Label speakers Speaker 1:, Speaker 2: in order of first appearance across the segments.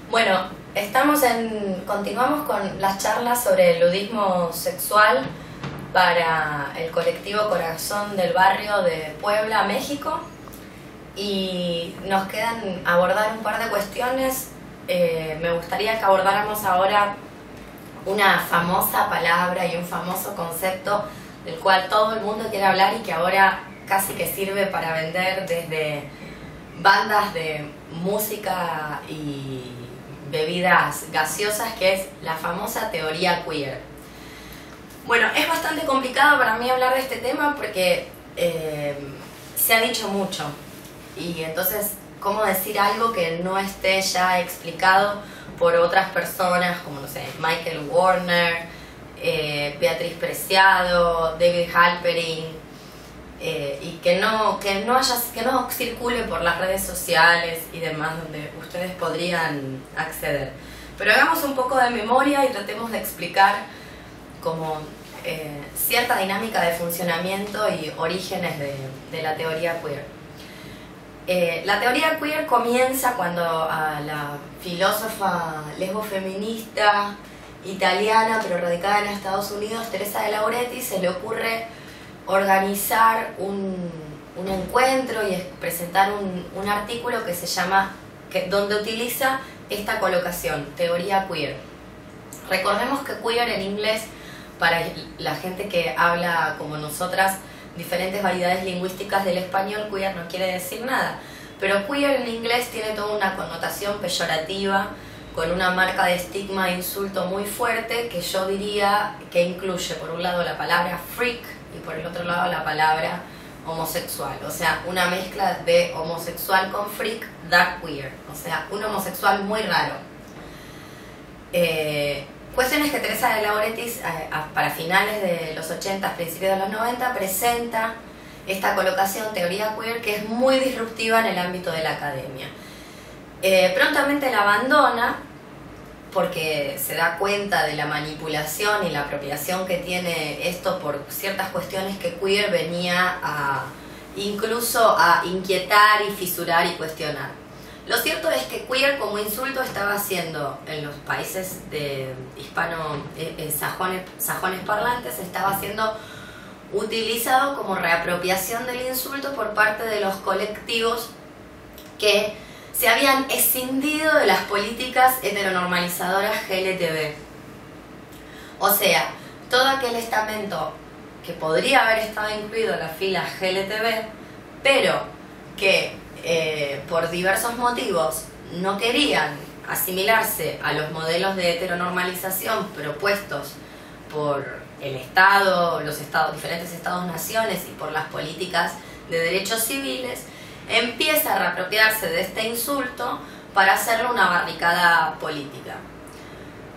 Speaker 1: Bueno, continuamos con las charlas sobre el ludismo sexual para el colectivo Corazón del Barrio de Puebla, México, y nos quedan abordar un par de cuestiones. Me gustaría que abordáramos ahora una famosa palabra y un famoso concepto del cual todo el mundo quiere hablar y que ahora casi que sirve para vender desde bandas de música y bebidas gaseosas, que es la famosa teoría queer. Bueno, es bastante complicado para mí hablar de este tema porque se ha dicho mucho, y entonces cómo decir algo que no esté ya explicado por otras personas como, no sé, Michael Warner, Beatriz Preciado, David Halperin, y que no circule por las redes sociales y demás donde ustedes podrían acceder. Pero hagamos un poco de memoria y tratemos de explicar como cierta dinámica de funcionamiento y orígenes de la teoría queer. La teoría queer comienza cuando a la filósofa lesbofeminista italiana pero radicada en Estados Unidos, Teresa de Lauretis, se le ocurre organizar un encuentro y presentar un artículo que se llama, donde utiliza esta colocación, teoría queer. Recordemos que queer en inglés, para la gente que habla como nosotras diferentes variedades lingüísticas del español, queer no quiere decir nada, pero queer en inglés tiene toda una connotación peyorativa, con una marca de estigma e insulto muy fuerte, que yo diría que incluye por un lado la palabra freak y por el otro lado la palabra homosexual. O sea, una mezcla de homosexual con freak da queer. O sea, un homosexual muy raro. Cuestiones que Teresa de Lauretis, para finales de los 80, principios de los 90, presenta esta colocación, teoría queer, que es muy disruptiva en el ámbito de la academia. Prontamente la abandona porque se da cuenta de la manipulación y la apropiación que tiene esto por ciertas cuestiones que queer venía incluso a inquietar y fisurar y cuestionar. Lo cierto es que queer como insulto estaba siendo, en los países de sajones parlantes, estaba siendo utilizado como reapropiación del insulto por parte de los colectivos que se habían escindido de las políticas heteronormalizadoras LGTB. O sea, todo aquel estamento que podría haber estado incluido en la fila LGTB, pero que por diversos motivos no querían asimilarse a los modelos de heteronormalización propuestos por el Estado, diferentes Estados-naciones y por las políticas de derechos civiles, empieza a reapropiarse de este insulto para hacerlo una barricada política.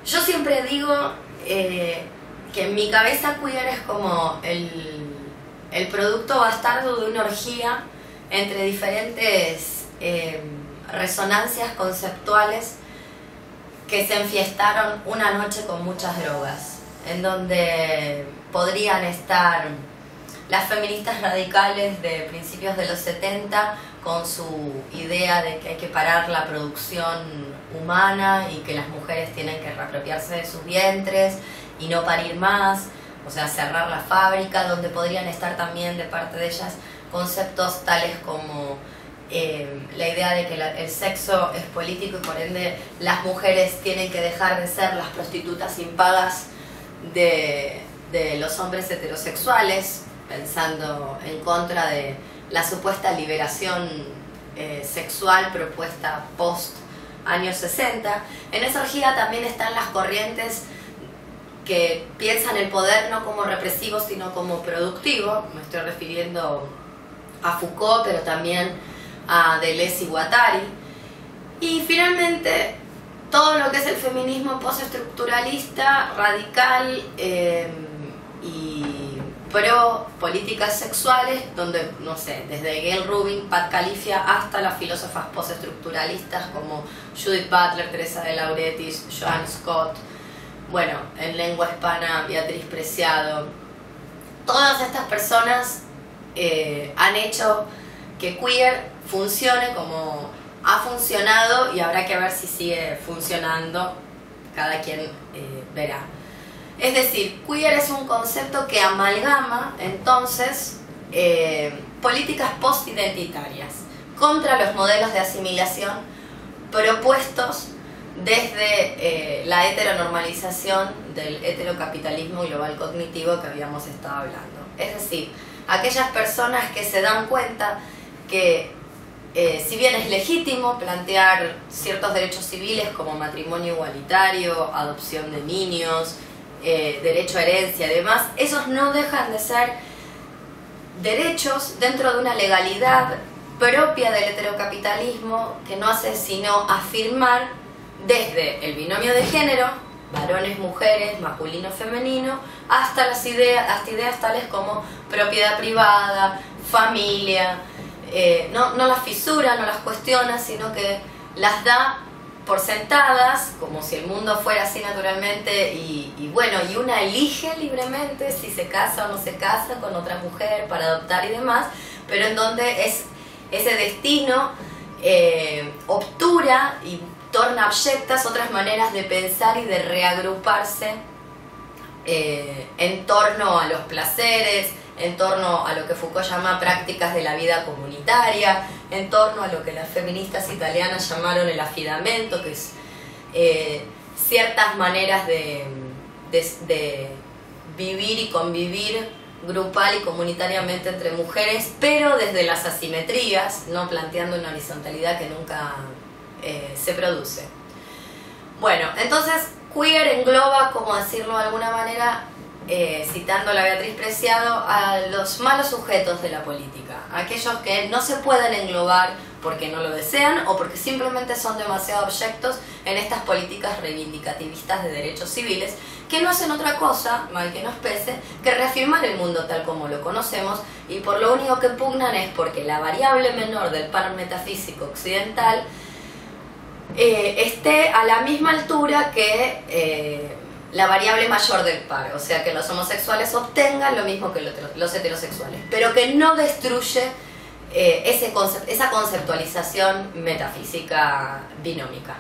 Speaker 1: Yo siempre digo que en mi cabeza queer es como el producto bastardo de una orgía entre diferentes resonancias conceptuales que se enfiestaron una noche con muchas drogas, en donde podrían estar las feministas radicales de principios de los 70 con su idea de que hay que parar la producción humana y que las mujeres tienen que reapropiarse de sus vientres y no parir más, o sea, cerrar la fábrica, donde podrían estar también de parte de ellas conceptos tales como la idea de que el sexo es político y por ende las mujeres tienen que dejar de ser las prostitutas impagas de los hombres heterosexuales, pensando en contra de la supuesta liberación sexual propuesta post años 60. En esa orgía también están las corrientes que piensan el poder no como represivo sino como productivo. Me estoy refiriendo a Foucault, pero también a Deleuze y Guattari. Y finalmente todo lo que es el feminismo postestructuralista, radical y pro políticas sexuales, donde, no sé, desde Gayle Rubin, Pat Califia, hasta las filósofas postestructuralistas como Judith Butler, Teresa de Lauretis, Joan Scott, bueno, en lengua hispana, Beatriz Preciado. Todas estas personas han hecho que queer funcione como ha funcionado y habrá que ver si sigue funcionando, cada quien verá. Es decir, queer es un concepto que amalgama entonces políticas post-identitarias contra los modelos de asimilación propuestos desde la heteronormalización del heterocapitalismo global cognitivo que habíamos estado hablando. Es decir, aquellas personas que se dan cuenta que si bien es legítimo plantear ciertos derechos civiles como matrimonio igualitario, adopción de niños, derecho a herencia y demás, esos no dejan de ser derechos dentro de una legalidad propia del heterocapitalismo que no hace sino afirmar desde el binomio de género, varones, mujeres, masculino, femenino, hasta ideas tales como propiedad privada, familia. No las fisura, no las cuestiona, sino que las da por sentadas, como si el mundo fuera así naturalmente, y una elige libremente si se casa o no se casa con otra mujer para adoptar y demás, pero en donde ese destino obtura y torna abyectas otras maneras de pensar y de reagruparse en torno a los placeres, en torno a lo que Foucault llama prácticas de la vida comunitaria, en torno a lo que las feministas italianas llamaron el affidamento, que es ciertas maneras de vivir y convivir grupal y comunitariamente entre mujeres, pero desde las asimetrías, no planteando una horizontalidad que nunca se produce. Bueno, entonces queer engloba, como decirlo de alguna manera, citando a la Beatriz Preciado, a los malos sujetos de la política, aquellos que no se pueden englobar porque no lo desean o porque simplemente son demasiado abyectos en estas políticas reivindicativistas de derechos civiles, que no hacen otra cosa, mal que nos pese, que reafirmar el mundo tal como lo conocemos, y por lo único que pugnan es porque la variable menor del par metafísico occidental esté a la misma altura que la variable mayor del par, o sea que los homosexuales obtengan lo mismo que los heterosexuales, pero que no destruye esa conceptualización metafísica binómica.